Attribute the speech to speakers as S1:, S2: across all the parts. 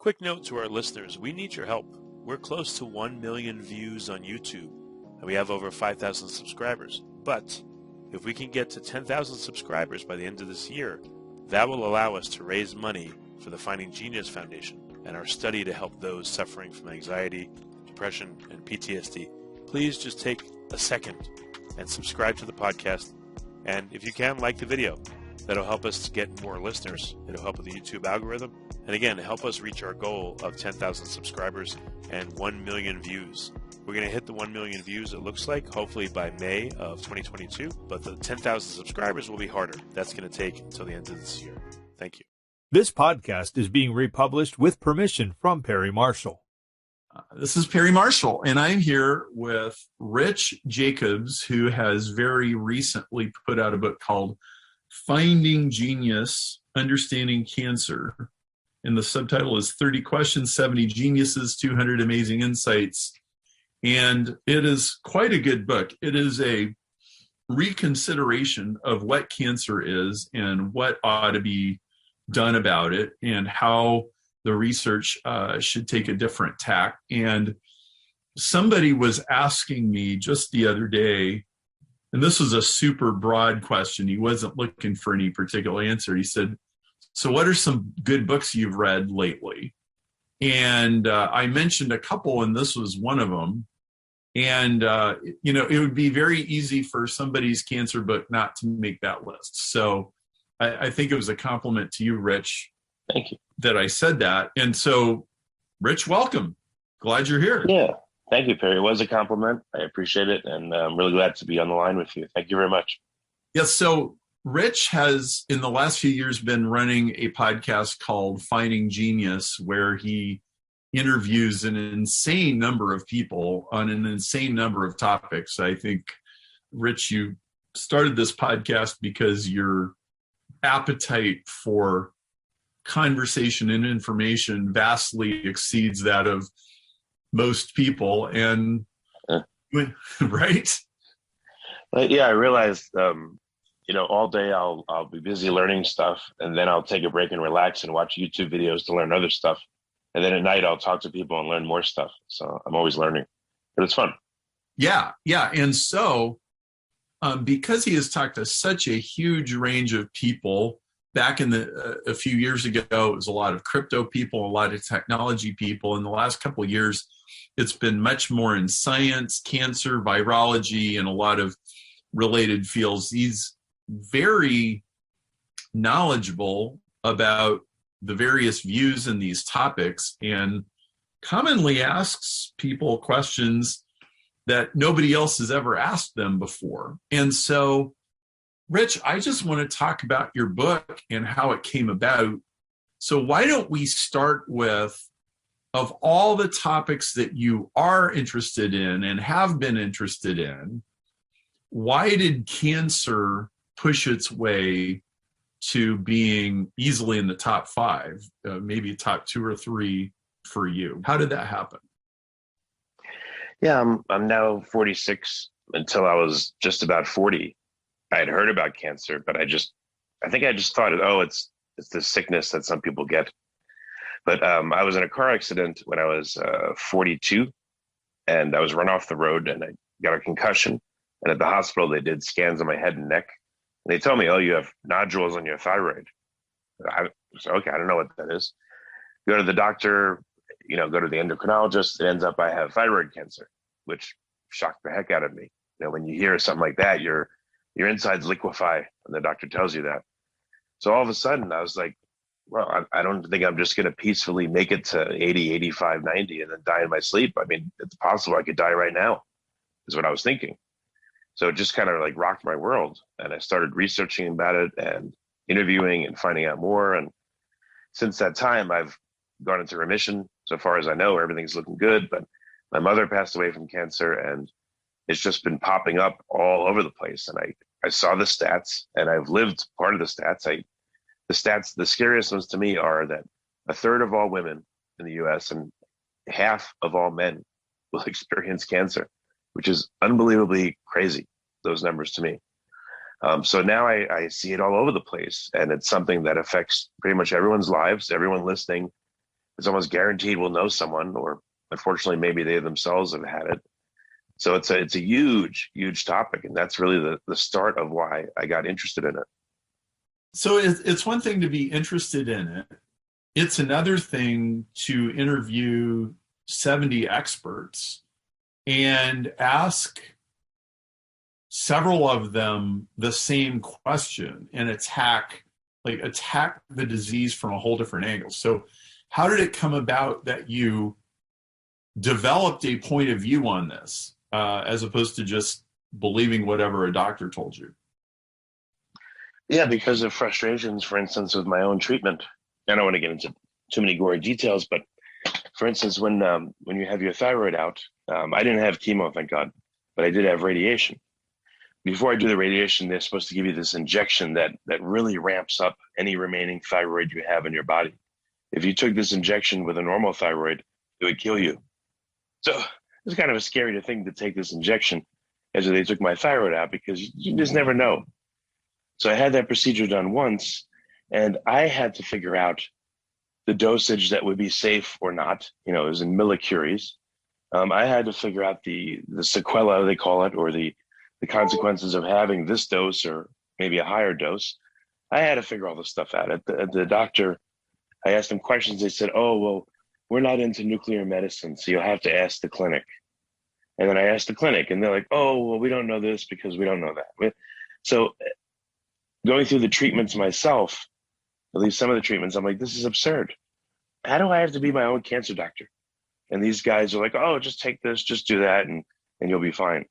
S1: Quick note to our listeners, we need your help. We're close to 1 million views on YouTube, and we have over 5,000 subscribers. But if we can get to 10,000 subscribers by the end of this year, that will allow us to raise money for the Finding Genius Foundation and our study to help those suffering from anxiety, depression, and PTSD. Please just take a second and subscribe to the podcast. And if you can, like the video. That'll help us get more listeners. It'll help with the YouTube algorithm. And again, help us reach our goal of 10,000 subscribers and 1 million views. We're going to hit the 1 million views, it looks like, hopefully by May of 2022. But the 10,000 subscribers will be harder. That's going to take until the end of this year. Thank you.
S2: This podcast is being republished with permission from Perry Marshall.
S3: This is Perry Marshall, and I'm here with Rich Jacobs, who has very recently put out a book called Finding Genius, Understanding Cancer. And the subtitle is 30 Questions, 70 Geniuses, 200 Amazing Insights. And it is quite a good book. It is a reconsideration of what cancer is and what ought to be done about it and how the research should take a different tack. And somebody was asking me just the other day, and this was a super broad question. He wasn't looking for any particular answer. He said, so what are some good books you've read lately? And I mentioned a couple, and this was one of them. And, it would be very easy for somebody's cancer book not to make that list. So I think it was a compliment to you, Rich.
S4: Thank you.
S3: That I said that. And so, Rich, welcome. Glad you're here.
S4: Yeah. Thank you, Perry. It was a compliment. I appreciate it. And I'm really glad to be on the line with you. Thank you very much.
S3: Yes. So Rich has, in the last few years, been running a podcast called Finding Genius, where he interviews an insane number of people on an insane number of topics. I think, Rich, you started this podcast because your appetite for conversation and information vastly exceeds that of most people. And right?
S4: But yeah, I realized, all day I'll be busy learning stuff, and then I'll take a break and relax and watch YouTube videos to learn other stuff. And then at night I'll talk to people and learn more stuff. So I'm always learning, but it's fun.
S3: Yeah. And so because he has talked to such a huge range of people, back in a few years ago, it was a lot of crypto people, a lot of technology people. In the last couple of years, it's been much more in science, cancer, virology, and a lot of related fields. He's very knowledgeable about the various views in these topics and commonly asks people questions that nobody else has ever asked them before. And so, Rich, I just want to talk about your book and how it came about. So why don't we start with, of all the topics that you are interested in and have been interested in, why did cancer push its way to being easily in the top 5, maybe top 2 or 3 for you? How did that happen?
S4: Yeah, I'm now 46. Until I was just about 40, I had heard about cancer, but I think I just thought, it's this sickness that some people get. But I was in a car accident when I was 42, and I was run off the road, and I got a concussion. And at the hospital, they did scans on my head and neck. And they told me, you have nodules on your thyroid. I said, okay, I don't know what that is. Go to the doctor, go to the endocrinologist. It ends up I have thyroid cancer, which shocked the heck out of me. When you hear something like that, your insides liquefy, and the doctor tells you that. So all of a sudden, I was like, well, I don't think I'm just going to peacefully make it to 80, 85, 90, and then die in my sleep. I mean, it's possible I could die right now, is what I was thinking. So it just kind of like rocked my world. And I started researching about it and interviewing and finding out more. And since that time, I've gone into remission. So far as I know, everything's looking good. But my mother passed away from cancer, and it's just been popping up all over the place. And I saw the stats, and I've lived part of the stats. The scariest ones to me are that 1/3 of all women in the US and half of all men will experience cancer, which is unbelievably crazy, those numbers to me. So now I see it all over the place, and it's something that affects pretty much everyone's lives, everyone listening. it's almost guaranteed we'll know someone, or unfortunately, maybe they themselves have had it. So it's a huge, huge topic. And that's really the start of why I got interested in it.
S3: So it's one thing to be interested in it. It's another thing to interview 70 experts and ask several of them the same question and attack the disease from a whole different angle. So how did it come about that you developed a point of view on this, as opposed to just believing whatever a doctor told you?
S4: Yeah, because of frustrations, for instance, with my own treatment. I don't want to get into too many gory details, but for instance, when you have your thyroid out, I didn't have chemo, thank God, but I did have radiation. Before I do the radiation, they're supposed to give you this injection that really ramps up any remaining thyroid you have in your body. If you took this injection with a normal thyroid, it would kill you. So it's kind of a scary thing to take this injection as they took my thyroid out, because you just never know. So I had that procedure done once, and I had to figure out the dosage that would be safe or not. It was in millicuries. I had to figure out the sequela, they call it, or the consequences of having this dose or maybe a higher dose. I had to figure all this stuff out. At the doctor, I asked them questions. They said, "Oh, well, we're not into nuclear medicine, so you'll have to ask the clinic." And then I asked the clinic, and they're like, "Oh, well, we don't know this because we don't know that." So going through the treatments myself, at least some of the treatments, I'm like, this is absurd. How do I have to be my own cancer doctor? And these guys are like, "Oh, just take this, just do that, and you'll be fine."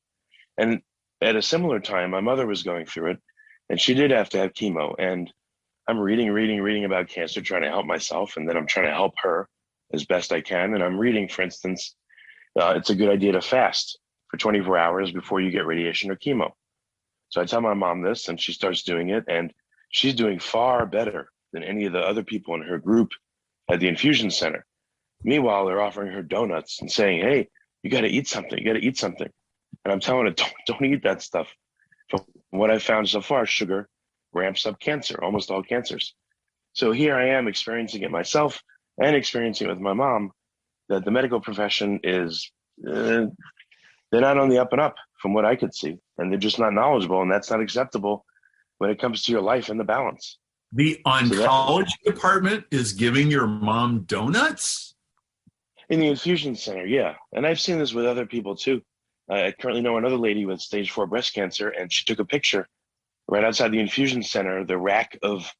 S4: And at a similar time, my mother was going through it, and she did have to have chemo. And I'm reading about cancer, trying to help myself, and then I'm trying to help her as best I can. And I'm reading, for instance, it's a good idea to fast for 24 hours before you get radiation or chemo. So I tell my mom this, and she starts doing it, and she's doing far better than any of the other people in her group at the infusion center. Meanwhile, they're offering her donuts and saying, "Hey, you got to eat something. You got to eat something." And I'm telling her, don't eat that stuff. From what I've found so far, sugar ramps up cancer, almost all cancers. So here I am experiencing it myself and experiencing it with my mom, that the medical profession is, they're not on the up and up from what I could see. And they're just not knowledgeable, and that's not acceptable when it comes to your life and the balance.
S3: The oncology department is giving your mom donuts?
S4: In the infusion center, yeah. And I've seen this with other people too. I currently know another lady with stage 4 breast cancer, and she took a picture right outside the infusion center. The rack of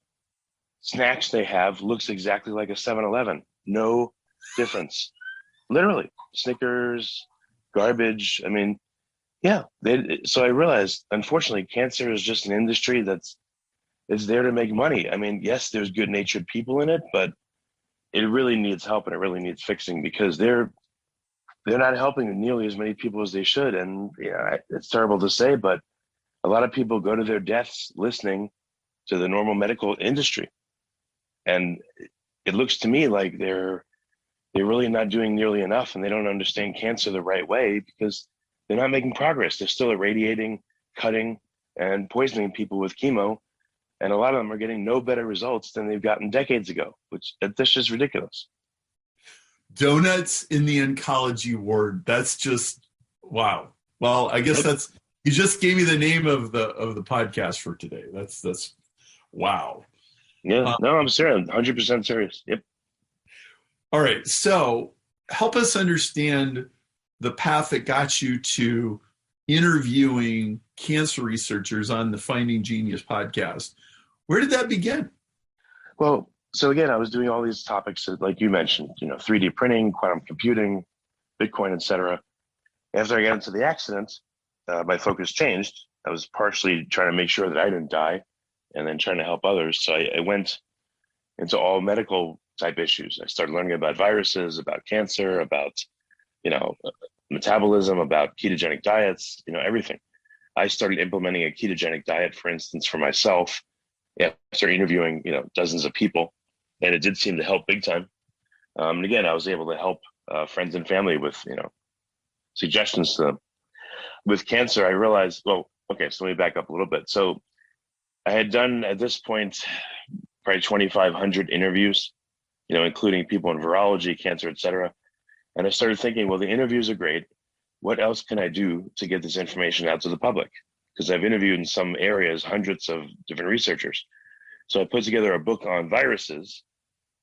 S4: snacks they have looks exactly like a 7-Eleven. No difference. Literally. Snickers, garbage. I mean, yeah. So I realized, unfortunately, cancer is just an industry it's there to make money. I mean, yes, there's good-natured people in it, but it really needs help, and it really needs fixing, because they're not helping nearly as many people as they should. And it's terrible to say, but a lot of people go to their deaths listening to the normal medical industry. And it looks to me like they're really not doing nearly enough, and they don't understand cancer the right way, because they're not making progress. They're still irradiating, cutting, and poisoning people with chemo. And a lot of them are getting no better results than they've gotten decades ago, which that's just ridiculous.
S3: Donuts in the oncology ward. That's just wow. Well, I guess you just gave me the name of the podcast for today. That's wow.
S4: Yeah, no, I'm serious. 100% serious. Yep.
S3: All right. So help us understand the path that got you to interviewing cancer researchers on the Finding Genius podcast. Where did that begin?
S4: Well, so again, I was doing all these topics like you mentioned, 3D printing, quantum computing, Bitcoin, etc. After I got into the accident, my focus changed. I was partially trying to make sure that I didn't die, and then trying to help others. So I went into all medical type issues. I started learning about viruses, about cancer, about, metabolism, about ketogenic diets, everything. I started implementing a ketogenic diet, for instance, for myself, after interviewing, dozens of people. And it did seem to help big time. And again, I was able to help friends and family with, suggestions to them. With cancer, I realized, so let me back up a little bit. So I had done, at this point, probably 2,500 interviews including people in virology, cancer, etc. And I started thinking, well, the interviews are great. What else can I do to get this information out to the public? Because I've interviewed in some areas hundreds of different researchers. So I put together a book on viruses.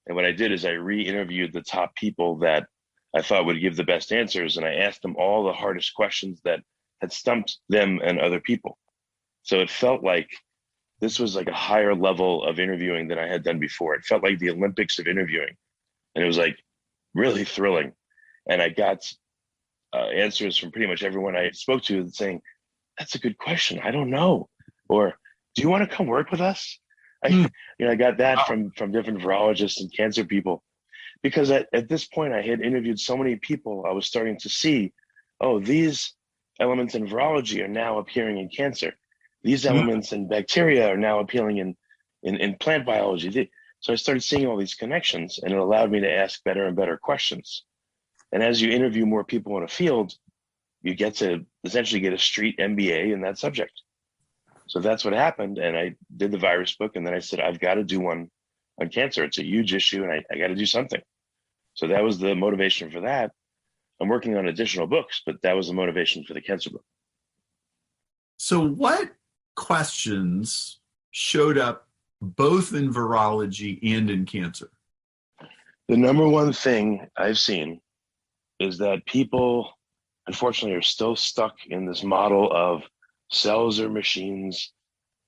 S4: And what I did is I re-interviewed the top people that I thought would give the best answers. And I asked them all the hardest questions that had stumped them and other people. So it felt like this was like a higher level of interviewing than I had done before. It felt like the Olympics of interviewing. And it was like really thrilling. And I got answers from pretty much everyone I spoke to saying, that's a good question. I don't know. Or, do you want to come work with us? I got that from different virologists and cancer people, because at this point I had interviewed so many people. I was starting to see, oh, these elements in virology are now appearing in cancer. These elements in bacteria are now appearing in plant biology. So I started seeing all these connections, and it allowed me to ask better and better questions. And as you interview more people in a field, you get to essentially get a street MBA in that subject. So that's what happened. And I did the virus book, and then I said, I've got to do one on cancer. It's a huge issue, and I got to do something. So that was the motivation for that. I'm working on additional books, but that was the motivation for the cancer book.
S3: So what questions showed up both in virology and in cancer?
S4: The number one thing I've seen is that people, unfortunately, are still stuck in this model of cells are machines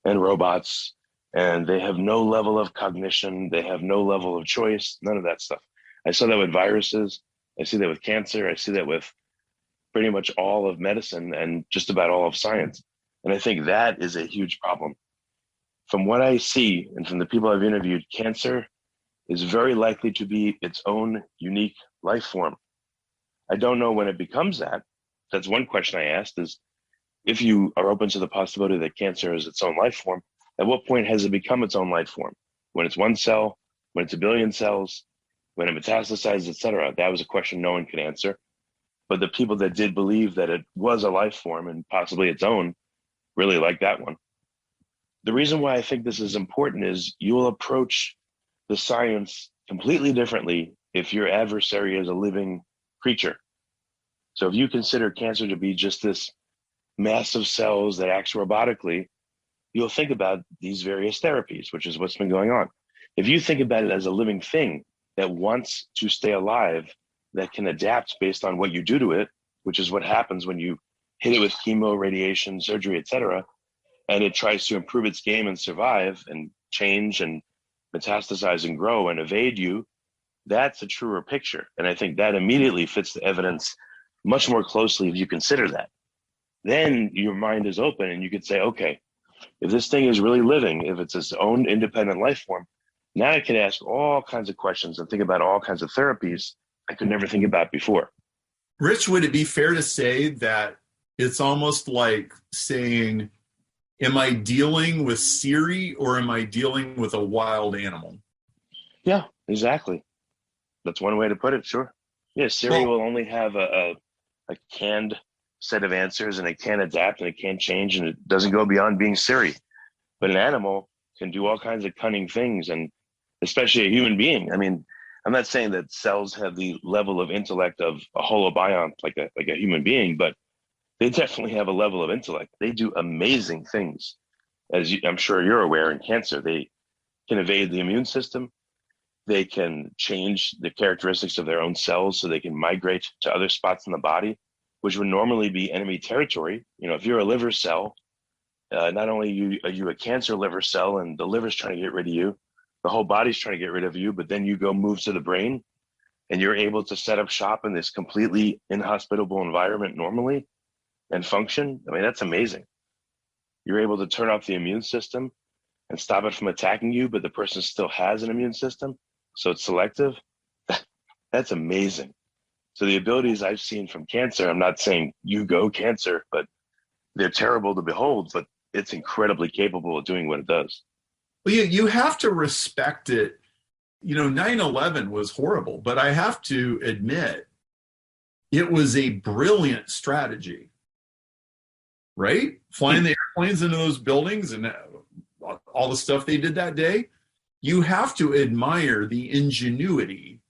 S4: and robots, and they have no level of cognition. They have no level of choice, none of that stuff. I saw that with viruses. I see that with cancer. I see that with pretty much all of medicine and just about all of science. And I think that is a huge problem. From what I see and from the people I've interviewed, cancer is very likely to be its own unique life form. I don't know when it becomes that. That's one question I asked, is if you are open to the possibility that cancer is its own life form, at what point has it become its own life form? When it's one cell, when it's a billion cells, when it metastasizes, et cetera? That was a question no one could answer. But the people that did believe that it was a life form and possibly its own really liked that one. The reason why I think this is important is you will approach the science completely differently if your adversary is a living creature. So if you consider cancer to be just this mass of cells that acts robotically, you'll think about these various therapies, which is what's been going on. If you think about it as a living thing that wants to stay alive, that can adapt based on what you do to it, which is what happens when you hit it with chemo, radiation, surgery, etc., and it tries to improve its game and survive and change and metastasize and grow and evade you, that's a truer picture. And I think that immediately fits the evidence much more closely if you consider that. Then your mind is open and you could say, okay, if this thing is really living, if it's its own independent life form, now I can ask all kinds of questions and think about all kinds of therapies I could never think about before.
S3: Rich, would it be fair to say that it's almost like saying, am I dealing with Siri or am I dealing with a wild animal?
S4: Yeah, exactly. That's one way to put it, sure. Yeah, Siri will only have a canned set of answers, and it can't adapt and it can't change, and it doesn't go beyond being Siri. But an animal can do all kinds of cunning things, and especially a human being. I mean, I'm not saying that cells have the level of intellect of a holobiont like a human being, but they definitely have a level of intellect. They do amazing things. As I'm sure you're aware, in cancer, they can evade the immune system. They can change the characteristics of their own cells so they can migrate to other spots in the body, which would normally be enemy territory. You know, if you're a liver cell, not only are you a cancer liver cell and the liver's trying to get rid of you, the whole body's trying to get rid of you, but then you go move to the brain and you're able to set up shop in this completely inhospitable environment normally and function. I mean, that's amazing. You're able to turn off the immune system and stop it from attacking you, but the person still has an immune system, so it's selective. That's amazing. So the abilities I've seen from cancer, I'm not saying you go cancer, but they're terrible to behold, but it's incredibly capable of doing what it does.
S3: Well, you have to respect it. You know, 9/11 was horrible, but I have to admit, it was a brilliant strategy, right? Flying the airplanes into those buildings and all the stuff they did that day. you have to admire the ingenuity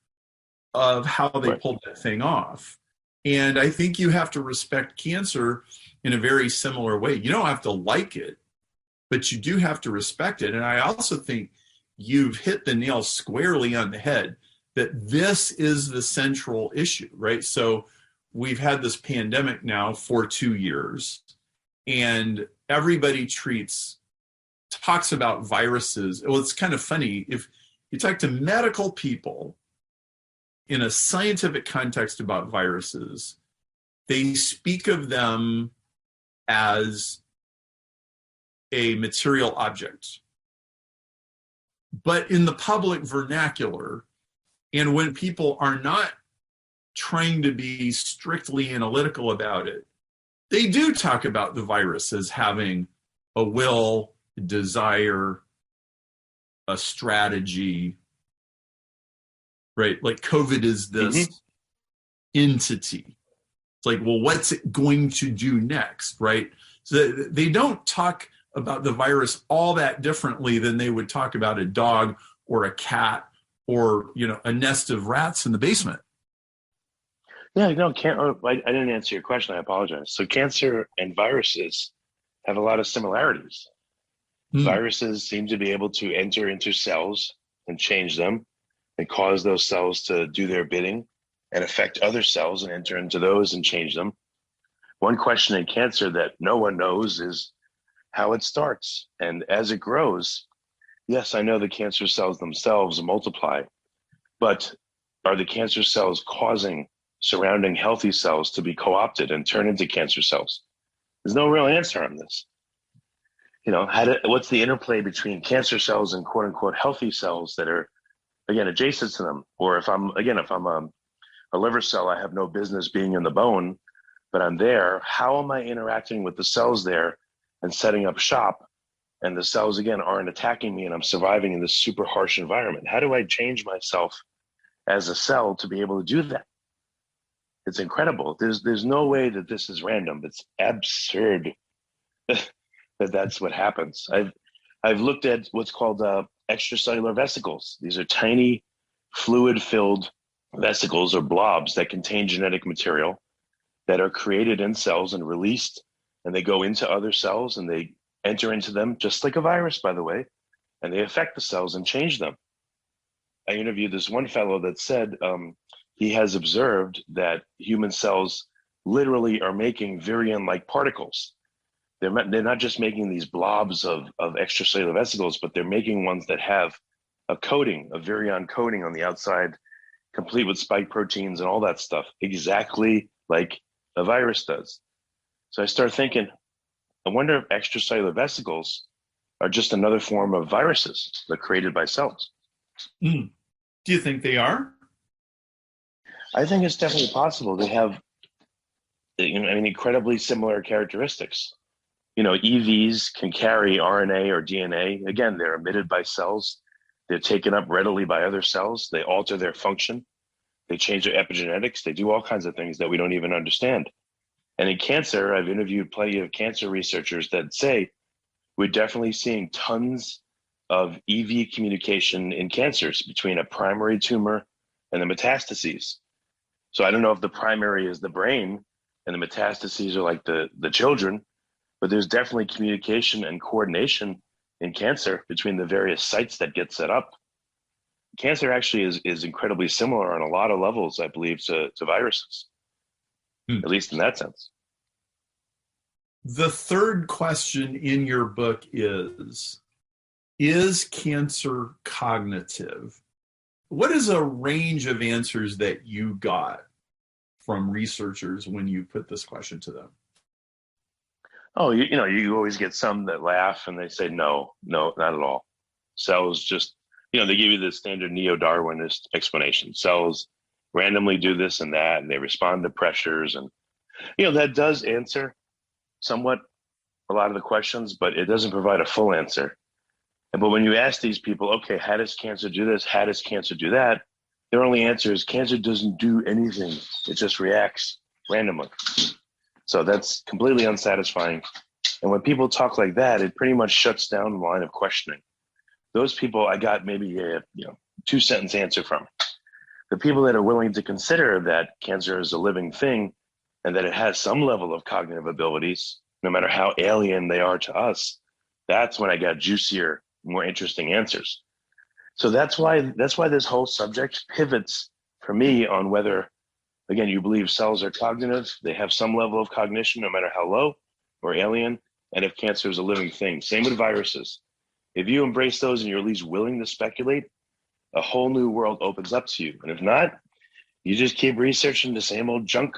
S3: of how they
S4: Right.
S3: pulled that thing off. And I think you have to respect cancer in a very similar way. You don't have to like it, but you do have to respect it. And I also think you've hit the nail squarely on the head that this is the central issue, right? So we've had this pandemic now for 2 years, and everybody talks about viruses. Well, it's kind of funny. If you talk to medical people in a scientific context about viruses, they speak of them as a material object. But in the public vernacular, and when people are not trying to be strictly analytical about it, they do talk about the virus as having a will, a desire, a strategy, right? Like COVID is this entity. It's like, well, what's it going to do next, right? So they don't talk about the virus all that differently than they would talk about a dog or a cat or, a nest of rats in the basement.
S4: Yeah, no, I didn't answer your question. I apologize. So cancer and viruses have a lot of similarities. Viruses seem to be able to enter into cells and change them and cause those cells to do their bidding and affect other cells and enter into those and change them. One question in cancer that no one knows is how it starts. And as it grows, yes, I know the cancer cells themselves multiply, but are the cancer cells causing surrounding healthy cells to be co-opted and turn into cancer cells? There's no real answer on this. What's the interplay between cancer cells and quote unquote healthy cells that are, again, adjacent to them? Or if I'm a liver cell, I have no business being in the bone, but I'm there. How am I interacting with the cells there and setting up shop? And the cells, again, aren't attacking me and I'm surviving in this super harsh environment. How do I change myself as a cell to be able to do that? It's incredible. There's no way that this is random. It's absurd that's what happens. I've looked at what's called extracellular vesicles. These are tiny fluid-filled vesicles or blobs that contain genetic material that are created in cells and released, and they go into other cells and they enter into them just like a virus, by the way, and they affect the cells and change them. I interviewed this one fellow that said he has observed that human cells literally are making virion-like particles. They're not just making these blobs of extracellular vesicles, but they're making ones that have a coating, a virion coating on the outside, complete with spike proteins and all that stuff, exactly like a virus does. So I start thinking, I wonder if extracellular vesicles are just another form of viruses that are created by cells.
S3: Do you think they are?
S4: I think it's definitely possible. They have incredibly similar characteristics. EVs can carry RNA or DNA. Again, they're emitted by cells. They're taken up readily by other cells. They alter their function. They change their epigenetics. They do all kinds of things that we don't even understand. And in cancer, I've interviewed plenty of cancer researchers that say we're definitely seeing tons of EV communication in cancers between a primary tumor and the metastases. So I don't know if the primary is the brain and the metastases are like the children, but there's definitely communication and coordination in cancer between the various sites that get set up. Cancer actually is incredibly similar on a lot of levels, I believe, to viruses, at least in that sense.
S3: The third question in your book is cancer cognitive? What is a range of answers that you got from researchers when you put this question to them?
S4: Oh, you always get some that laugh and they say, no, not at all. Cells just, they give you the standard neo-Darwinist explanation. Cells randomly do this and that, and they respond to pressures. And, that does answer somewhat a lot of the questions, but it doesn't provide a full answer. But when you ask these people, okay, how does cancer do this? How does cancer do that? Their only answer is cancer doesn't do anything. It just reacts randomly. So that's completely unsatisfying. And when people talk like that, it pretty much shuts down the line of questioning. those people I got maybe a 2-sentence answer from. The people that are willing to consider that cancer is a living thing and that it has some level of cognitive abilities, no matter how alien they are to us, that's when I got juicier, more interesting answers. So that's why this whole subject pivots for me on whether, again, you believe cells are cognitive, they have some level of cognition, no matter how low or alien, and if cancer is a living thing. Same with viruses. If you embrace those and you're at least willing to speculate, a whole new world opens up to you. And if not, you just keep researching the same old junk,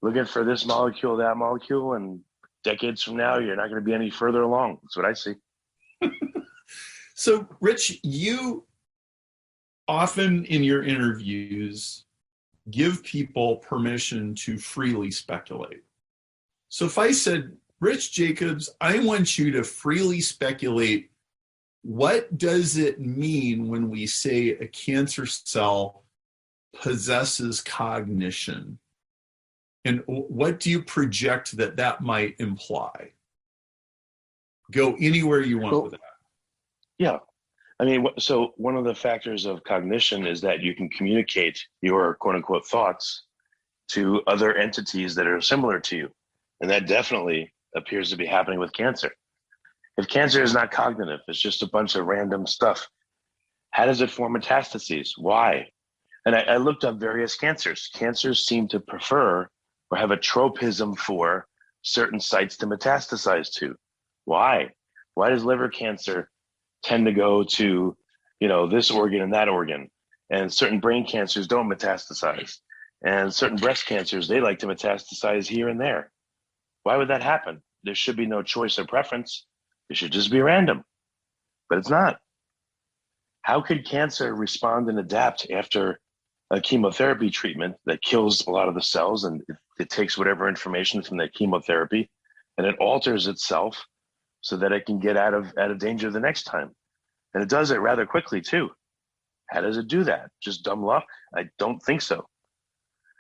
S4: looking for this molecule, that molecule, and decades from now, you're not going to be any further along. That's what I see.
S3: So, Rich, you often in your interviews give people permission to freely speculate. So if I said, Rich Jacobs, I want you to freely speculate, what does it mean when we say a cancer cell possesses cognition? And what do you project that might imply? Go anywhere you want with that.
S4: Yeah. I mean, so one of the factors of cognition is that you can communicate your quote unquote thoughts to other entities that are similar to you. And that definitely appears to be happening with cancer. If cancer is not cognitive, it's just a bunch of random stuff. How does it form metastases? Why? And I looked up various cancers. Cancers seem to prefer or have a tropism for certain sites to metastasize to. Why? Why does liver cancer tend to go to, this organ and that organ? And certain brain cancers don't metastasize. And certain breast cancers, they like to metastasize here and there. Why would that happen? There should be no choice or preference. It should just be random. But it's not. How could cancer respond and adapt after a chemotherapy treatment that kills a lot of the cells, and it takes whatever information from that chemotherapy and it alters itself so that it can get out of danger the next time? And it does it rather quickly too. How does it do that? Just dumb luck? I don't think so.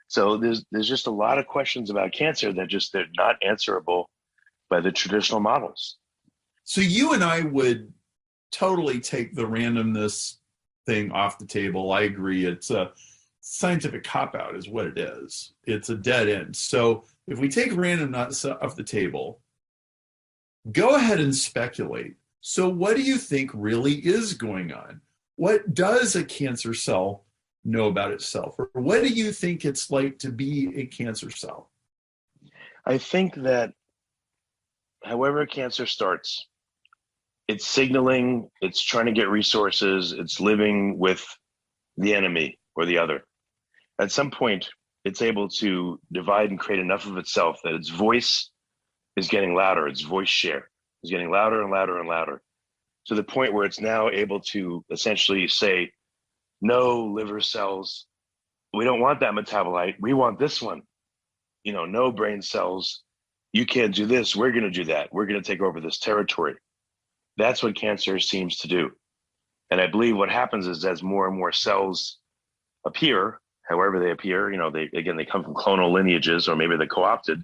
S4: So there's just a lot of questions about cancer that they're not answerable by the traditional models.
S3: So you and I would totally take the randomness thing off the table. I agree. It's a scientific cop-out is what it is. It's a dead end. So if we take randomness off the table, go ahead and speculate. So what do you think really is going on? What does a cancer cell know about itself? Or what do you think it's like to be a cancer cell?
S4: I think that however cancer starts, it's signaling, it's trying to get resources, it's living with the enemy or the other. At some point, it's able to divide and create enough of itself that its voice is getting louder, its voice share is getting louder and louder and louder, to the point where it's now able to essentially say, no liver cells, we don't want that metabolite, we want this one. No brain cells, you can't do this, we're going to do that, we're going to take over this territory. That's what cancer seems to do. And I believe what happens is as more and more cells appear, however they appear, they come from clonal lineages or maybe they're co-opted,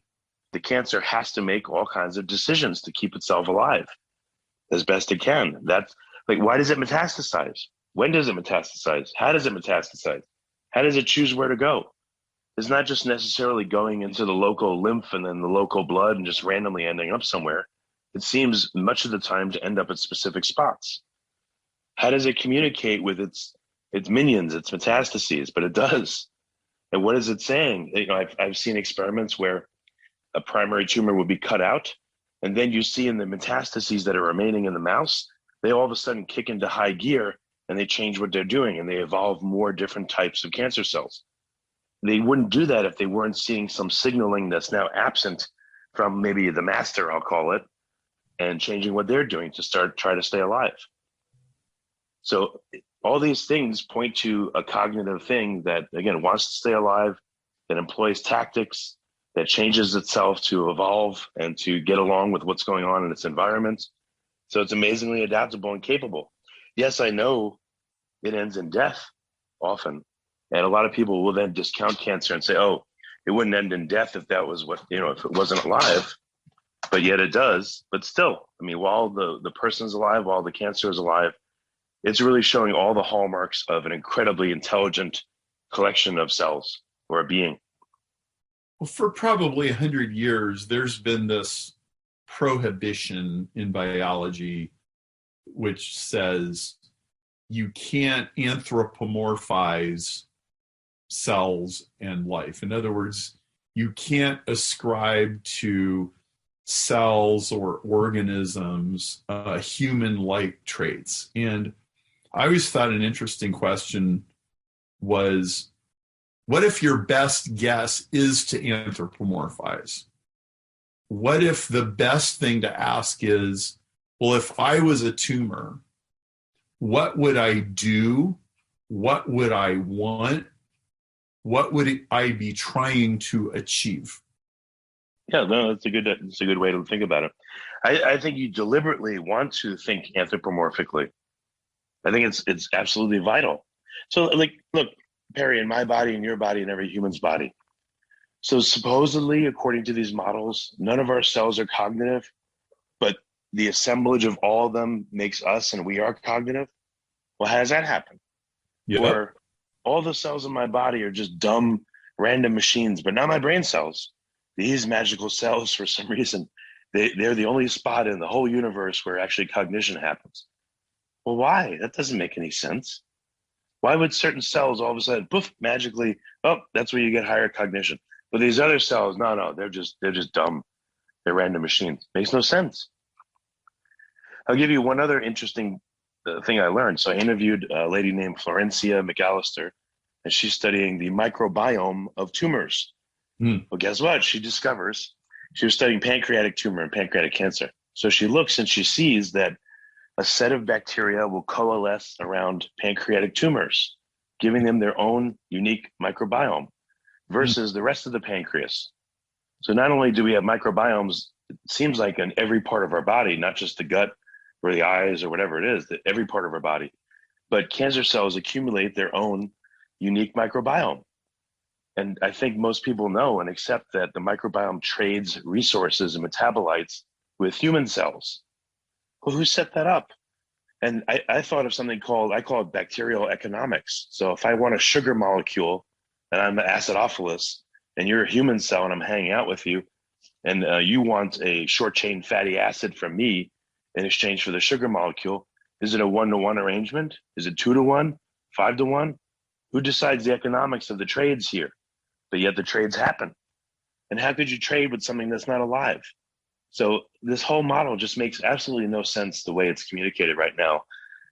S4: the cancer has to make all kinds of decisions to keep itself alive as best it can. That's like, why does it metastasize? When does it metastasize? How does it metastasize? How does it choose where to go? It's not just necessarily going into the local lymph and then the local blood and just randomly ending up somewhere. It seems much of the time to end up at specific spots. How does it communicate with its minions, its metastases? But it does. And what is it saying? I've seen experiments where a primary tumor would be cut out, and then you see in the metastases that are remaining in the mouse, they all of a sudden kick into high gear and they change what they're doing and they evolve more different types of cancer cells. They wouldn't do that if they weren't seeing some signaling that's now absent from maybe the master, I'll call it, and changing what they're doing to try to stay alive. So all these things point to a cognitive thing that, again, wants to stay alive, that employs tactics, that changes itself to evolve and to get along with what's going on in its environment. So it's amazingly adaptable and capable. Yes, I know it ends in death often. And a lot of people will then discount cancer and say, oh, it wouldn't end in death if that was what, if it wasn't alive. But yet it does. But still, while the person's alive, while the cancer is alive, It's really showing all the hallmarks of an incredibly intelligent collection of cells or a being.
S3: Well, for probably 100 years, there's been this prohibition in biology which says you can't anthropomorphize cells and life. In other words, you can't ascribe to cells or organisms human-like traits. And I always thought an interesting question was, what if your best guess is to anthropomorphize? What if the best thing to ask is, well, if I was a tumor, what would I do? What would I want? What would I be trying to achieve?
S4: Yeah, no, that's a good way to think about it. I think you deliberately want to think anthropomorphically. I think it's absolutely vital. So, like, look, Perry, in my body, in your body, in every human's body. So supposedly, according to these models, none of our cells are cognitive, but the assemblage of all of them makes us, and we are cognitive. Well, how does that happen?
S3: Yep.
S4: Or all the cells in my body are just dumb, random machines, but not my brain cells. These magical cells, for some reason, they're the only spot in the whole universe where actually cognition happens. Well, why? That doesn't make any sense. Why would certain cells all of a sudden, poof, magically, oh, that's where you get higher cognition. But these other cells, no, they're just dumb. They're random machines. Makes no sense. I'll give you one other interesting thing I learned. So I interviewed a lady named Florencia McAllister, and she's studying the microbiome of tumors. Well, guess what? She discovers she was studying pancreatic tumor and pancreatic cancer. So she looks and she sees that a set of bacteria will coalesce around pancreatic tumors, giving them their own unique microbiome versus the rest of the pancreas. So not only do we have microbiomes, it seems like in every part of our body, not just the gut or the eyes or whatever it is, that every part of our body, but cancer cells accumulate their own unique microbiome. And I think most people know and accept that the microbiome trades resources and metabolites with human cells. Well, who set that up? And I thought of something I call it bacterial economics. So if I want a sugar molecule and I'm acidophilus and you're a human cell and I'm hanging out with you and you want a short chain fatty acid from me in exchange for the sugar molecule, is it a 1-to-1 arrangement? Is it 2-to-1, 5-to-1? Who decides the economics of the trades here? But yet the trades happen. And how could you trade with something that's not alive? So this whole model just makes absolutely no sense the way it's communicated right now.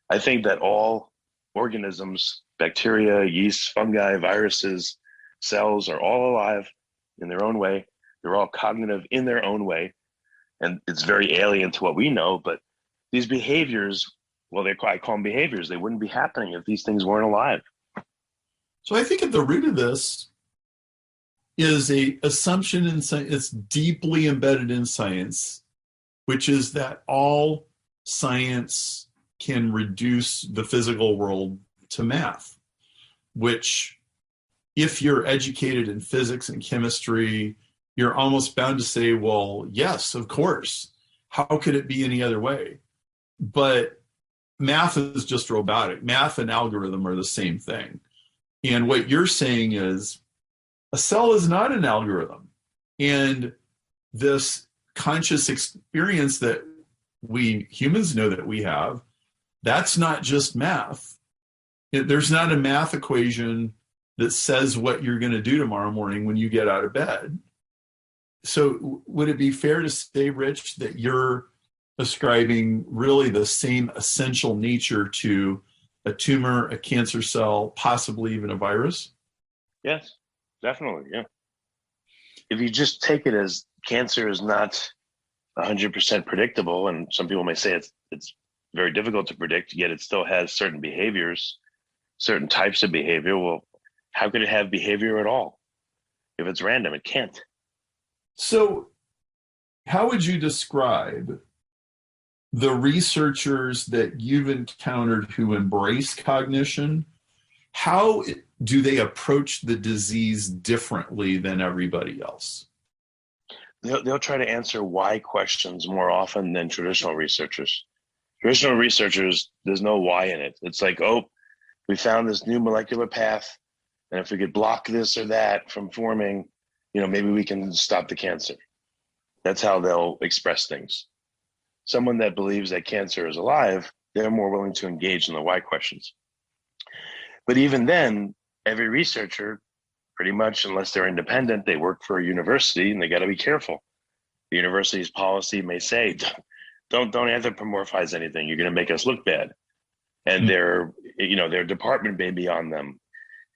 S4: I think that all organisms, bacteria, yeast, fungi, viruses, cells are all alive in their own way. They're all cognitive in their own way. And it's very alien to what we know, but these behaviors, well, I call them behaviors. They wouldn't be happening if these things weren't alive.
S3: So I think at the root of this is a assumption in science. It's deeply embedded in science, which is that all science can reduce the physical world to math, which if you're educated in physics and chemistry, you're almost bound to say, well, yes, of course. How could it be any other way? But math is just robotic. Math and algorithm are the same thing. And what you're saying is a cell is not an algorithm. And this conscious experience that we humans know that we have, that's not just math. There's not a math equation that says what you're going to do tomorrow morning when you get out of bed. So would it be fair to say, Rich, that you're ascribing really the same essential nature to a tumor, a cancer cell, possibly even a virus?
S4: Yes, definitely, yeah. If you just take it as cancer is not 100% predictable, and some people may say it's very difficult to predict, yet it still has certain behaviors, certain types of behavior. Well, how could it have behavior at all? If it's random, it can't.
S3: So how would you describe the researchers that you've encountered who embrace cognition? How do they approach the disease differently than everybody else?
S4: They'll try to answer why questions more often than traditional researchers. Traditional researchers, there's no why in it. It's like, oh, we found this new molecular path, and if we could block this or that from forming, maybe we can stop the cancer. That's how they'll express things. Someone that believes that cancer is alive, they're more willing to engage in the why questions. But even then, every researcher, pretty much, unless they're independent, they work for a university, and they got to be careful. The university's policy may say, don't anthropomorphize anything. You're going to make us look bad. And their department may be on them.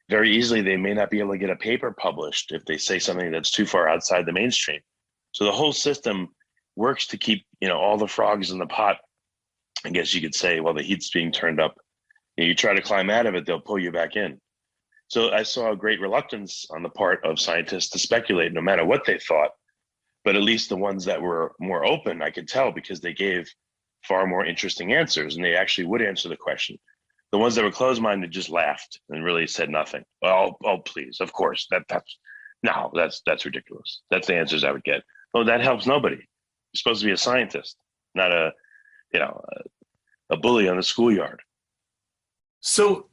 S4: Very easily, they may not be able to get a paper published if they say something that's too far outside the mainstream. So the whole system works to keep, all the frogs in the pot. I guess you could say, while the heat's being turned up. You try to climb out of it, they'll pull you back in. So I saw a great reluctance on the part of scientists to speculate, no matter what they thought. But at least the ones that were more open, I could tell, because they gave far more interesting answers, and they actually would answer the question. The ones that were closed-minded just laughed and really said nothing. Oh, please, of course, that's ridiculous. That's the answers I would get. Oh, that helps nobody. You're supposed to be a scientist, not a bully on the schoolyard.
S3: So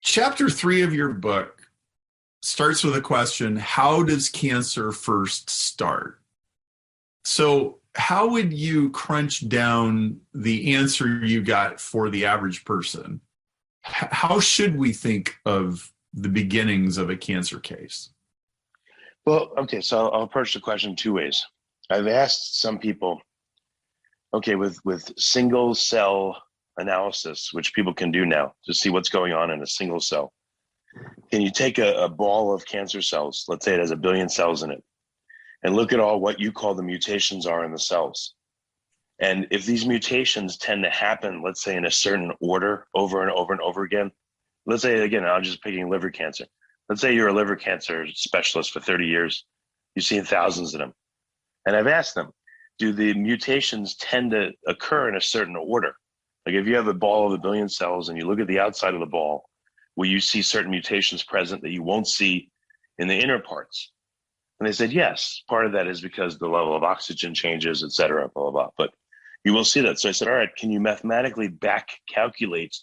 S3: chapter 3 of your book starts with a question: how does cancer first start? So how would you crunch down the answer you got for the average person? How should we think of the beginnings of a cancer case?
S4: Well, okay, so I'll approach the question 2 ways. I've asked some people, okay, with single cell analysis, which people can do now to see what's going on in a single cell. Can you take a ball of cancer cells, let's say it has 1 billion cells in it, and look at all what you call the mutations are in the cells? And if these mutations tend to happen, let's say in a certain order over and over and over again, let's say, again, I'm just picking liver cancer. Let's say you're a liver cancer specialist for 30 years. You've seen thousands of them. And I've asked them, do the mutations tend to occur in a certain order? Like if you have a ball of 1 billion cells and you look at the outside of the ball, will you see certain mutations present that you won't see in the inner parts? And they said, yes, part of that is because the level of oxygen changes, et cetera, blah, blah, blah. But you will see that. So I said, all right, can you mathematically back calculate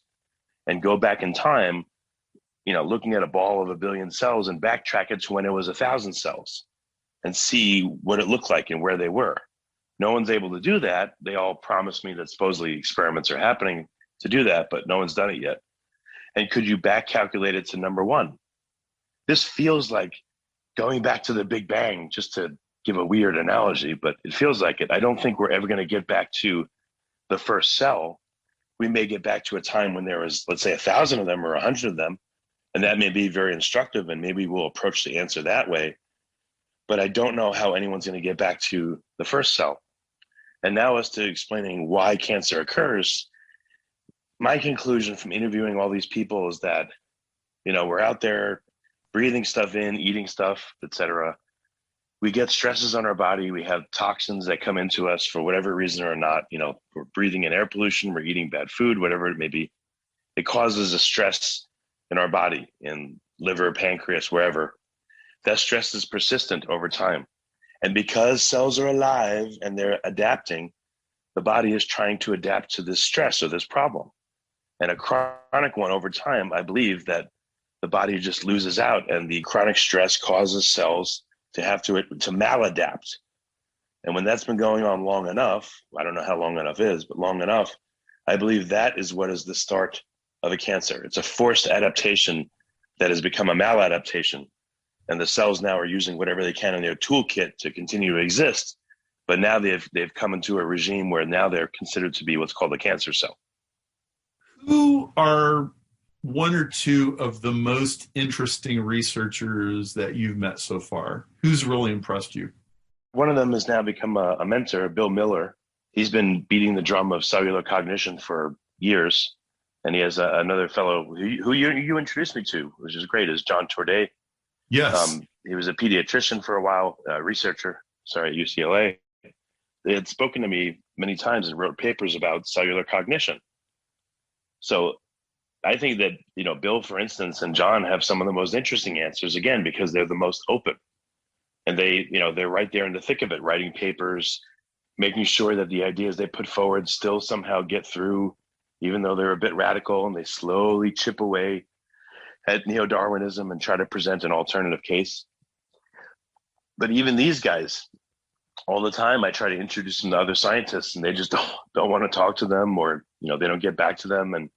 S4: and go back in time, looking at a ball of 1 billion cells and backtrack it to when it was 1,000 cells and see what it looked like and where they were? No one's able to do that. They all promised me that supposedly experiments are happening to do that, but no one's done it yet. And could you back calculate it to number 1? This feels like going back to the Big Bang, just to give a weird analogy, but it feels like it. I don't think we're ever going to get back to the first cell. We may get back to a time when there was, let's say, 1,000 of them or 100 of them, and that may be very instructive, and maybe we'll approach the answer that way. But I don't know how anyone's going to get back to the first cell. And now as to explaining why cancer occurs, my conclusion from interviewing all these people is that, we're out there breathing stuff in, eating stuff, etc. We get stresses on our body. We have toxins that come into us for whatever reason or not. We're breathing in air pollution, we're eating bad food, whatever it may be. It causes a stress in our body, in liver, pancreas, wherever. That stress is persistent over time. And because cells are alive and they're adapting, the body is trying to adapt to this stress or this problem. And a chronic one over time, I believe that the body just loses out, and the chronic stress causes cells to have to maladapt. And when that's been going on long enough, I don't know how long enough is, but long enough, I believe that is what is the start of a cancer. It's a forced adaptation that has become a maladaptation. And the cells now are using whatever they can in their toolkit to continue to exist. But now they've come into a regime where now they're considered to be what's called a cancer cell.
S3: Who are 1 or 2 of the most interesting researchers that you've met so far? Who's really impressed you?
S4: One of them has now become a mentor, Bill Miller. He's been beating the drum of cellular cognition for years. And he has another fellow who you introduced me to, which is great, is John Torday.
S3: Yes.
S4: He was a pediatrician for a while, researcher, at UCLA. They had spoken to me many times and wrote papers about cellular cognition. So I think that, Bill, for instance, and John have some of the most interesting answers, again, because they're the most open. And they're right there in the thick of it, writing papers, making sure that the ideas they put forward still somehow get through, even though they're a bit radical, and they slowly chip away at neo-Darwinism and try to present an alternative case. But even these guys, all the time, I try to introduce them to other scientists, and they just don't want to talk to them, or they don't get back to them, and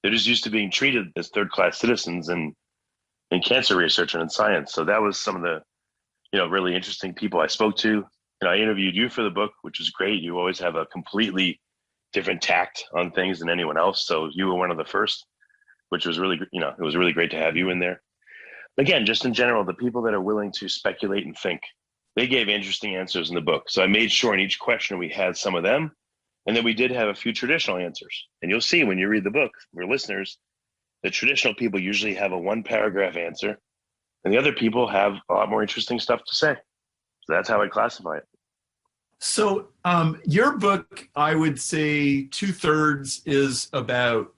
S4: they're just used to being treated as third-class citizens in cancer research and in science. So that was some of the really interesting people I spoke to. I interviewed you for the book, which was great. You always have a completely different tact on things than anyone else. So you were one of the first, which was really, it was really great to have you in there. Again, just in general, the people that are willing to speculate and think, they gave interesting answers in the book. So I made sure in each question we had some of them, and then we did have a few traditional answers. And you'll see when you read the book, for listeners, the traditional people usually have a 1-paragraph answer, and the other people have a lot more interesting stuff to say. So that's how I classify it.
S3: So your book, I would say 2/3 is about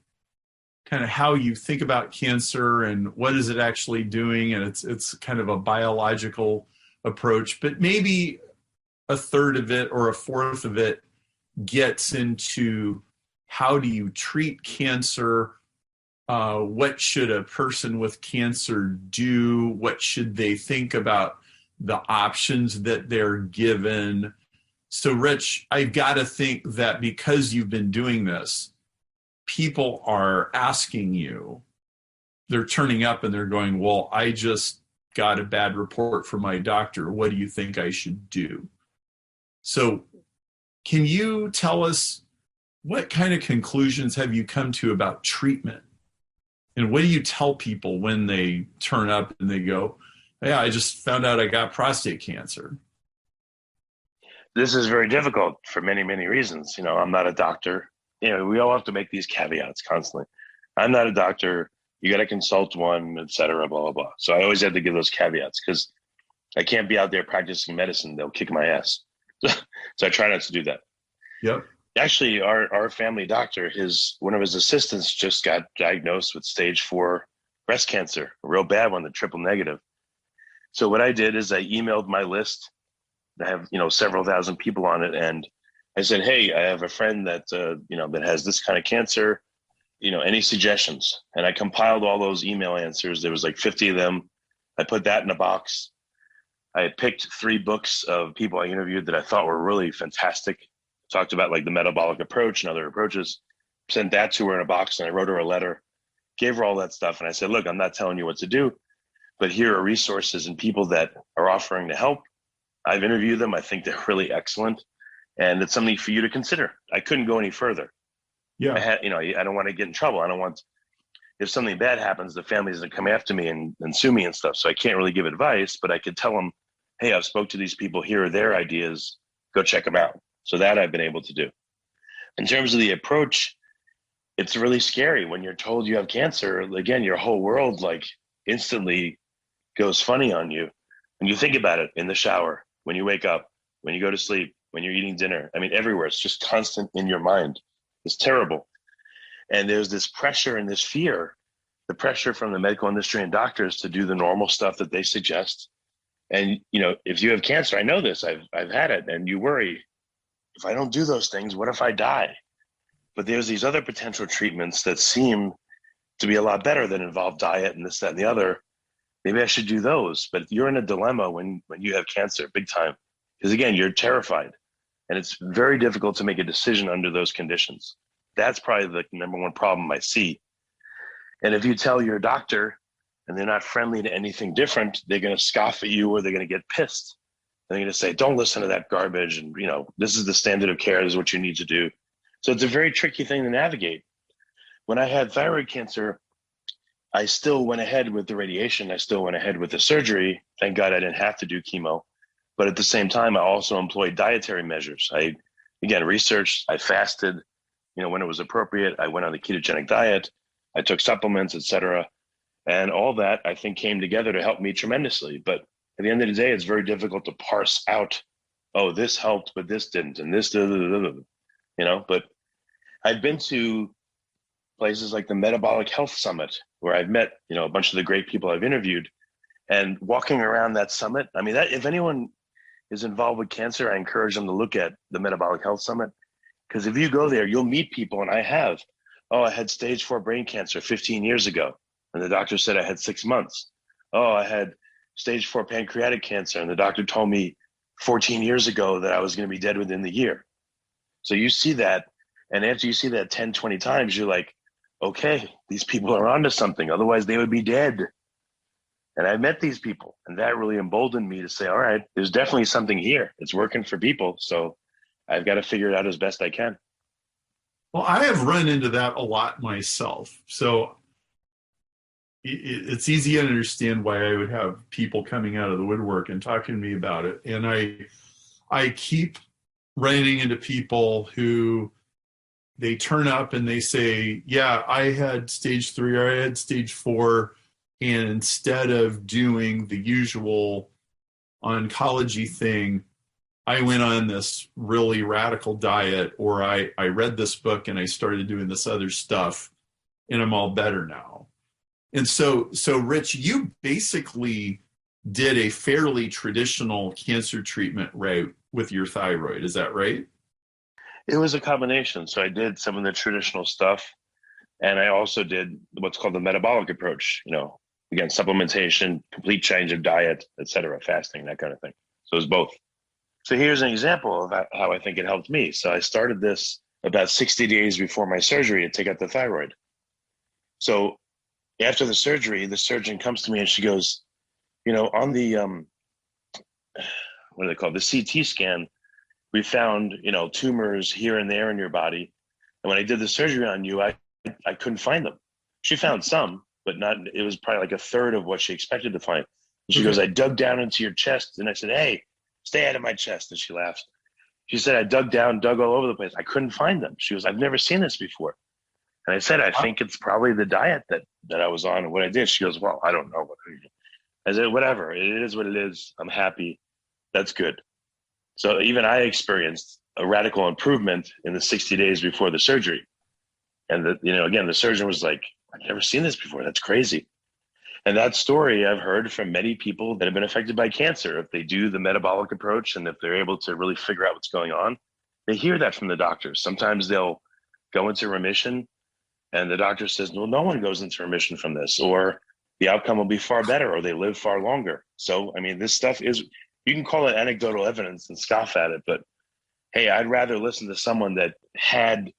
S3: kind of how you think about cancer and what is it actually doing. And it's kind of a biological approach, but maybe 1/3 of it or 1/4 of it gets into how do you treat cancer? What should a person with cancer do? What should they think about the options that they're given? So, Rich, I've got to think that because you've been doing this, people are asking you, they're turning up and they're going, well, I just got a bad report from my doctor. What do you think I should do? So can you tell us what kind of conclusions have you come to about treatment? And what do you tell people when they turn up and they go, yeah, I just found out I got prostate cancer?
S4: This is very difficult for many, many reasons. I'm not a doctor. We all have to make these caveats constantly. I'm not a doctor. You got to consult one, et cetera, blah, blah, blah. So I always have to give those caveats because I can't be out there practicing medicine. They'll kick my ass. So I try not to do that.
S3: Yep.
S4: Actually, our family doctor, one of his assistants just got diagnosed with stage 4 breast cancer, a real bad one, the triple negative. So what I did is I emailed my list. I have, several thousand people on it. And I said, hey, I have a friend that, that has this kind of cancer, any suggestions? And I compiled all those email answers. There was like 50 of them. I put that in a box. I picked 3 books of people I interviewed that I thought were really fantastic. Talked about like the metabolic approach and other approaches, sent that to her in a box. And I wrote her a letter, gave her all that stuff. And I said, look, I'm not telling you what to do, but here are resources and people that are offering to help. I've interviewed them. I think they're really excellent. And it's something for you to consider. I couldn't go any further.
S3: Yeah.
S4: I don't want to get in trouble. I don't want, if something bad happens, the family's going to come after me and sue me and stuff. So I can't really give advice, but I could tell them, hey, I've spoke to these people. Here are their ideas. Go check them out. So that I've been able to do. In terms of the approach, it's really scary when you're told you have cancer. Again, your whole world like instantly goes funny on you. When you think about it in the shower, when you wake up, when you go to sleep, when you're eating dinner, I mean, everywhere, it's just constant in your mind. It's terrible. And there's this pressure and this fear, the pressure from the medical industry and doctors to do the normal stuff that they suggest. And, if you have cancer, I know this, I've had it, and you worry, if I don't do those things, what if I die? But there's these other potential treatments that seem to be a lot better that involve diet and this, that, and the other. Maybe I should do those. But you're in a dilemma when you have cancer, big time. Because again, you're terrified. And it's very difficult to make a decision under those conditions. That's probably the number one problem I see. And if you tell your doctor and they're not friendly to anything different, they're going to scoff at you or they're going to get pissed. They're going to say, don't listen to that garbage. And, this is the standard of care. This is what you need to do. So it's a very tricky thing to navigate. When I had thyroid cancer, I still went ahead with the radiation. I still went ahead with the surgery. Thank God I didn't have to do chemo. But at the same time, I also employed dietary measures. I, again, researched, I fasted, when it was appropriate. I went on the ketogenic diet. I took supplements, et cetera. And all that, I think, came together to help me tremendously. But at the end of the day, it's very difficult to parse out, oh, this helped, but this didn't, and this, But I've been to places like the Metabolic Health Summit, where I've met, a bunch of the great people I've interviewed. And walking around that summit, I mean, that if anyone is involved with cancer, I encourage them to look at the Metabolic Health Summit. Because if you go there, you'll meet people, and I have. Oh, I had stage 4 brain cancer 15 years ago, and the doctor said I had 6 months. Oh, I had stage 4 pancreatic cancer, and the doctor told me 14 years ago that I was going to be dead within the year. So you see that, and after you see that 10, 20 times, you're like, okay, these people are onto something. Otherwise, they would be dead. And I met these people, and that really emboldened me to say, all right, there's definitely something here. It's working for people, so I've got to figure it out as best I can.
S3: Well, I have run into that a lot myself. So it's easy to understand why I would have people coming out of the woodwork and talking to me about it. And I keep running into people who they turn up and they say, yeah, I had stage 3 or I had stage 4. And instead of doing the usual oncology thing, I went on this really radical diet, or I read this book and I started doing this other stuff, and I'm all better now. And so Rich, you basically did a fairly traditional cancer treatment route with your thyroid. Is that right?
S4: It was a combination. So I did some of the traditional stuff, and I also did what's called the metabolic approach, again, supplementation, complete change of diet, etc., fasting, that kind of thing. So it was both. So here's an example of how I think it helped me. So I started this about 60 days before my surgery to take out the thyroid. So after the surgery, the surgeon comes to me and she goes, on the, what do they call it? The CT scan, we found, tumors here and there in your body. And when I did the surgery on you, I couldn't find them. She found some, but not, it was probably like a third of what she expected to find. And she goes, I dug down into your chest. And I said, hey, stay out of my chest. And she laughed. She said, I dug all over the place. I couldn't find them. She goes, I've never seen this before. And I said, I think it's probably the diet that I was on and what I did. She goes, well, I don't know. I said, whatever. It is what it is. I'm happy. That's good. So even I experienced a radical improvement in the 60 days before the surgery. And again, the surgeon was like, I've never seen this before. That's crazy. And that story I've heard from many people that have been affected by cancer. If they do the metabolic approach and if they're able to really figure out what's going on, they hear that from the doctors. Sometimes they'll go into remission and the doctor says, well, no one goes into remission from this, or the outcome will be far better, or they live far longer. So, this stuff is, you can call it anecdotal evidence and scoff at it, but hey, I'd rather listen to someone that had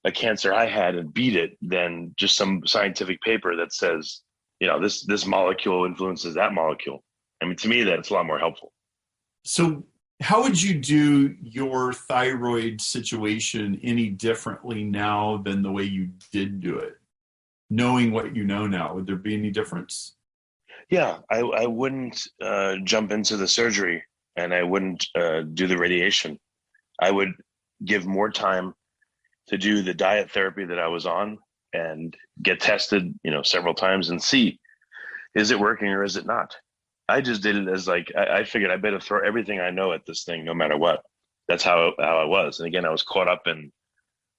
S4: a cancer I had and beat it than just some scientific paper that says, this molecule influences that molecule. To me, that's a lot more helpful.
S3: So how would you do your thyroid situation any differently now than the way you did do it? Knowing what you know now, would there be any difference?
S4: Yeah, I wouldn't jump into the surgery, and I wouldn't do the radiation. I would give more time to do the diet therapy that I was on and get tested, several times and see, is it working or is it not? I just did it as I figured I better throw everything I know at this thing, no matter what. That's how I was. And again, I was caught up in,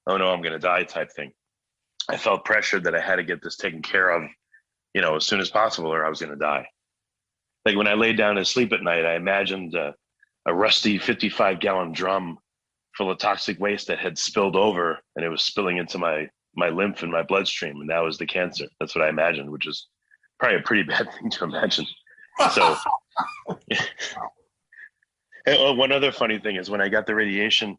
S4: oh no, I'm going to die type thing. I felt pressured that I had to get this taken care of, as soon as possible, or I was going to die. Like when I laid down to sleep at night, I imagined a rusty 55-gallon drum full of toxic waste that had spilled over, and it was spilling into my lymph and my bloodstream, and that was the cancer. That's what I imagined, which is probably a pretty bad thing to imagine. So and one other funny thing is when I got the radiation,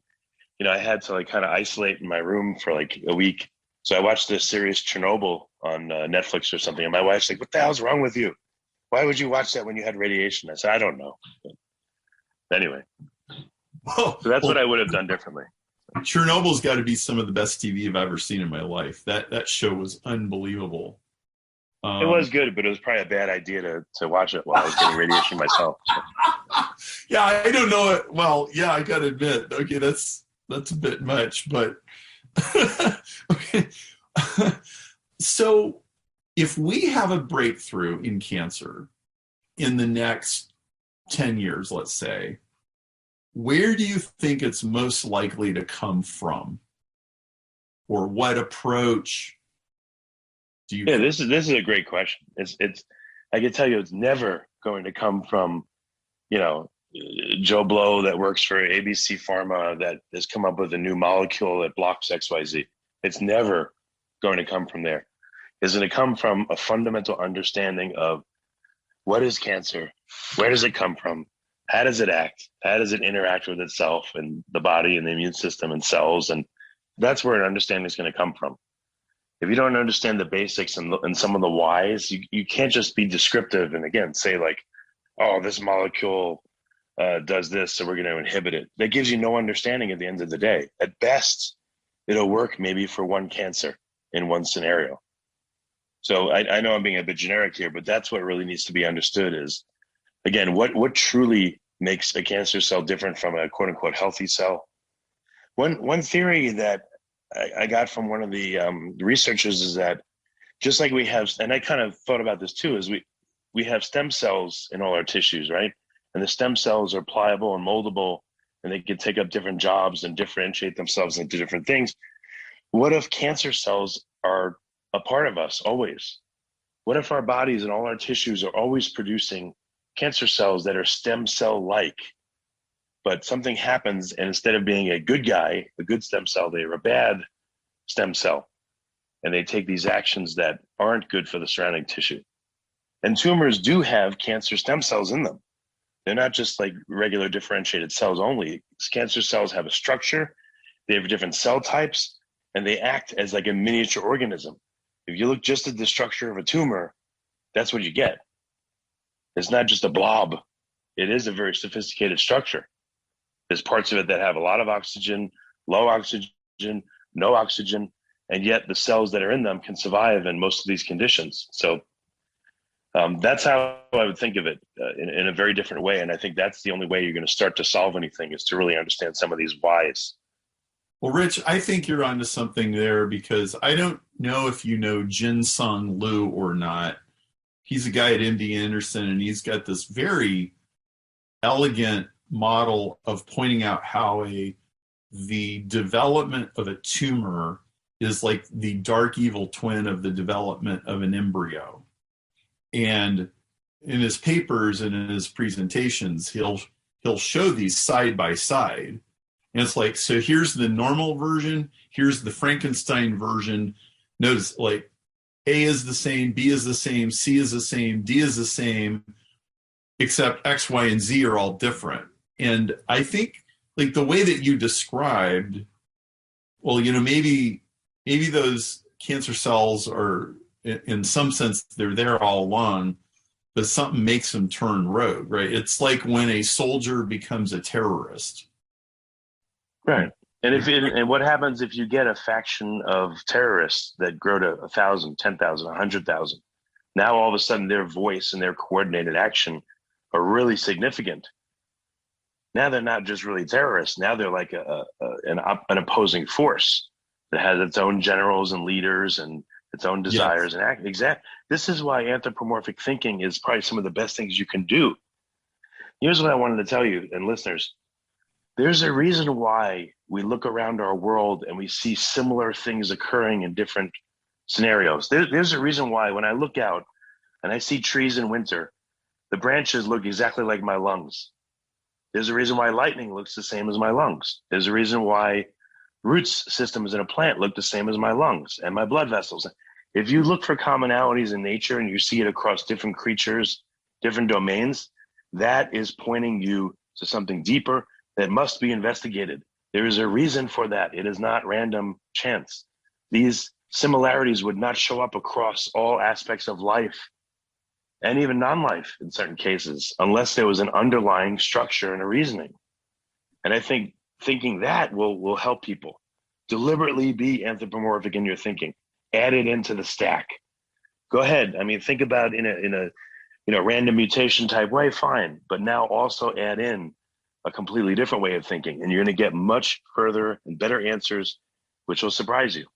S4: I had to kind of isolate in my room for a week. So I watched this series Chernobyl on Netflix or something, and my wife's like, what the hell's wrong with you? Why would you watch that when you had radiation? I said, I don't know. But anyway, so that's what I would have done differently.
S3: Chernobyl's got to be some of the best TV I've ever seen in my life. That show was unbelievable.
S4: It was good, but it was probably a bad idea to watch it while I was getting radiation myself. So.
S3: Yeah, I don't know it. Well, yeah, I got to admit, okay, that's a bit much, but okay. So if we have a breakthrough in cancer in the next 10 years, let's say, where do you think it's most likely to come from? Or what approach do you?
S4: Yeah, this is a great question. It's I can tell you it's never going to come from, Joe Blow that works for ABC Pharma that has come up with a new molecule that blocks XYZ. It's never going to come from there. It's going to come from a fundamental understanding of what is cancer, where does it come from, how does it act, how does it interact with itself and the body and the immune system and cells, and that's where an understanding is going to come from. If you don't understand the basics and some of the whys, you can't just be descriptive and, again, say like, oh, this molecule does this, so we're going to inhibit it. That gives you no understanding at the end of the day. At best, it'll work maybe for one cancer in one scenario. So I know I'm being a bit generic here, but that's what really needs to be understood is, again, what truly makes a cancer cell different from a quote-unquote healthy cell. One theory that I got from one of the researchers is that just like we have, and I kind of thought about this too, is we have stem cells in all our tissues, right? And the stem cells are pliable and moldable, and they can take up different jobs and differentiate themselves into different things. What if cancer cells are a part of us always? What if our bodies and all our tissues are always producing cancer cells that are stem cell-like? But something happens, and instead of being a good guy, a good stem cell, they're a bad stem cell. And they take these actions that aren't good for the surrounding tissue. And tumors do have cancer stem cells in them. They're not just like regular differentiated cells only. Cancer cells have a structure, they have different cell types, and they act as like a miniature organism. If you look just at the structure of a tumor, that's what you get. It's not just a blob. It is a very sophisticated structure. There's parts of it that have a lot of oxygen, low oxygen, no oxygen, and yet the cells that are in them can survive in most of these conditions. So that's how I would think of it in a very different way. And I think that's the only way you're going to start to solve anything is to really understand some of these whys.
S3: Well, Rich, I think you're onto something there because I don't know if you know Jin-Sung Liu or not. He's a guy at MD Anderson, and he's got this very elegant model of pointing out how the development of a tumor is like the dark evil twin of the development of an embryo. And in his papers and in his presentations, he'll show these side by side. And it's like, so here's the normal version, here's the Frankenstein version. Notice like A is the same, B is the same, C is the same, D is the same, except X, Y, and Z are all different. And I think like the way that you described, well, you know, maybe those cancer cells are, in some sense, they're there all along, but something makes them turn rogue, right? It's like when a soldier becomes a terrorist.
S4: Right. And what happens if you get a faction of terrorists that grow to 1,000, 10,000, 100,000? Now all of a sudden their voice and their coordinated action are really significant. Now they're not just really terrorists. Now they're like an opposing force that has its own generals and leaders and its own desires. Yes. And act. This is why anthropomorphic thinking is probably some of the best things you can do. Here's what I wanted to tell you and listeners. There's a reason why we look around our world and we see similar things occurring in different scenarios. There's a reason why when I look out and I see trees in winter, the branches look exactly like my lungs. There's a reason why lightning looks the same as my lungs. There's a reason why roots systems in a plant look the same as my lungs and my blood vessels. If you look for commonalities in nature and you see it across different creatures, different domains, that is pointing you to something deeper that must be investigated. There is a reason for that. It is not random chance. These similarities would not show up across all aspects of life and even non-life in certain cases, unless there was an underlying structure and a reasoning. And I think thinking that will help people. Deliberately be anthropomorphic in your thinking. Add it into the stack. Go ahead. I mean, think about in a random mutation type way, fine. But now also add in a completely different way of thinking, and you're going to get much further and better answers, which will surprise you.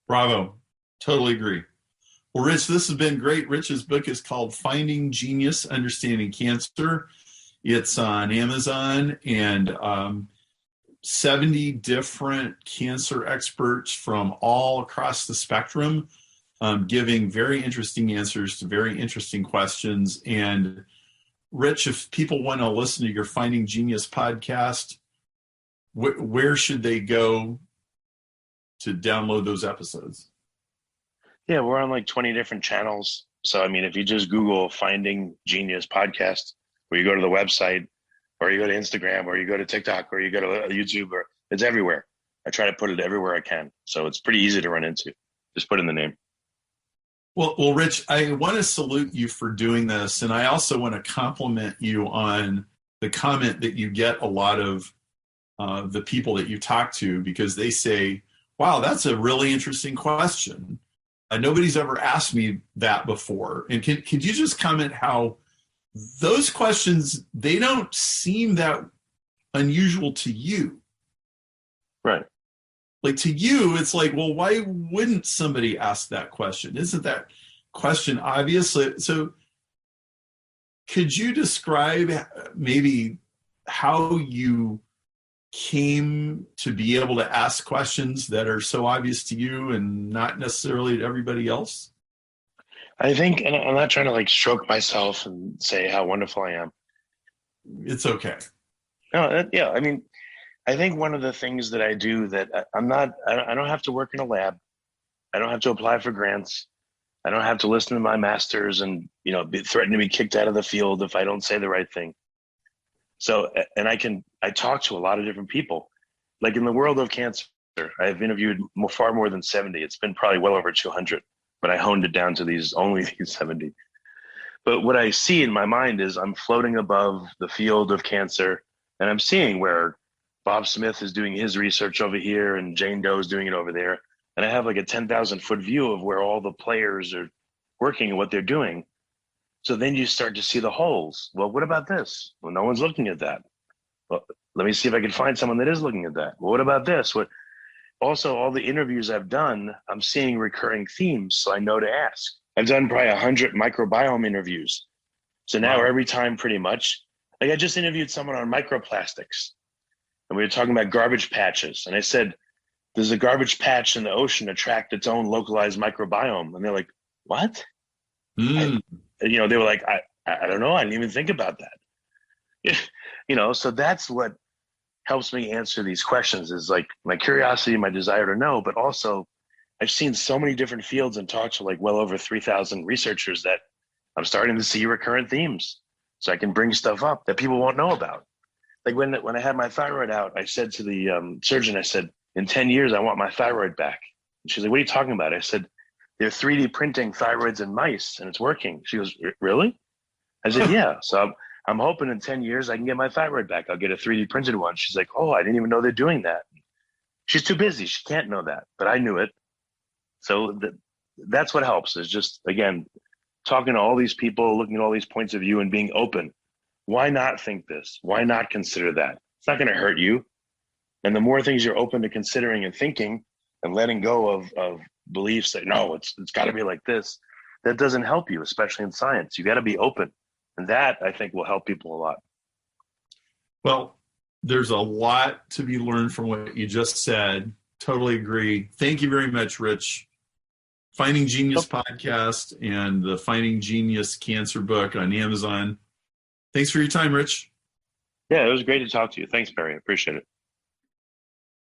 S3: Bravo. Totally agree. Well, Rich, this has been great. Rich's book is called Finding Genius, Understanding Cancer. It's on Amazon, and 70 different cancer experts from all across the spectrum giving very interesting answers to very interesting questions. And Rich, if people want to listen to your Finding Genius podcast, where should they go to download those episodes?
S4: Yeah, we're on like 20 different channels. So, I mean, if you just Google Finding Genius podcast, or you go to the website, or you go to Instagram, or you go to TikTok, or you go to YouTube, or it's everywhere. I try to put it everywhere I can. So it's pretty easy to run into. Just put in the name.
S3: Well, Rich, I want to salute you for doing this. And I also want to compliment you on the comment that you get a lot of the people that you talk to, because they say, wow, that's a really interesting question. Nobody's ever asked me that before. And could you just comment how those questions, they don't seem that unusual to you?
S4: Right.
S3: Like, to you, it's like, well, why wouldn't somebody ask that question? Isn't that question obvious? So could you describe maybe how you came to be able to ask questions that are so obvious to you and not necessarily to everybody else?
S4: I think, and I'm not trying to like stroke myself and say how wonderful I am.
S3: It's okay.
S4: No, yeah, I mean, I think one of the things that I do that I don't have to work in a lab. I don't have to apply for grants. I don't have to listen to my masters and, be threatened to be kicked out of the field if I don't say the right thing. So, and I talk to a lot of different people. Like in the world of cancer, I've interviewed far more than 70. It's been probably well over 200, but I honed it down to only these 70. But what I see in my mind is I'm floating above the field of cancer, and I'm seeing where Bob Smith is doing his research over here and Jane Doe is doing it over there. And I have like a 10,000-foot view of where all the players are working and what they're doing. So then you start to see the holes. Well, what about this? Well, no one's looking at that. Well, let me see if I can find someone that is looking at that. Well, what about this? Also, all the interviews I've done, I'm seeing recurring themes, so I know to ask. I've done probably 100 microbiome interviews. So now every time pretty much, like I just interviewed someone on microplastics. And we were talking about garbage patches. And I said, does a garbage patch in the ocean attract its own localized microbiome? And they're like, what? They were like, I don't know. I didn't even think about that. So that's what helps me answer these questions is like my curiosity, my desire to know, but also I've seen so many different fields and talked to like well over 3,000 researchers that I'm starting to see recurrent themes. So I can bring stuff up that people won't know about. Like when I had my thyroid out, I said to the surgeon, I said, in 10 years, I want my thyroid back. And she's like, what are you talking about? I said, they're 3D printing thyroids in mice and it's working. She goes, really? I said, yeah. So I'm hoping in 10 years I can get my thyroid back. I'll get a 3D printed one. She's like, oh, I didn't even know they're doing that. She's too busy. She can't know that, but I knew it. So that's what helps is just, again, talking to all these people, looking at all these points of view and being open. Why not think this? Why not consider that? It's not going to hurt you. And the more things you're open to considering and thinking and letting go of beliefs that, no, it's got to be like this, that doesn't help you, especially in science. You got to be open. And that, I think, will help people a lot.
S3: Well, there's a lot to be learned from what you just said. Totally agree. Thank you very much, Rich. Finding Genius podcast and the Finding Genius Cancer book on Amazon. Thanks for your time, Rich.
S4: Yeah, it was great to talk to you. Thanks, Barry. I appreciate it.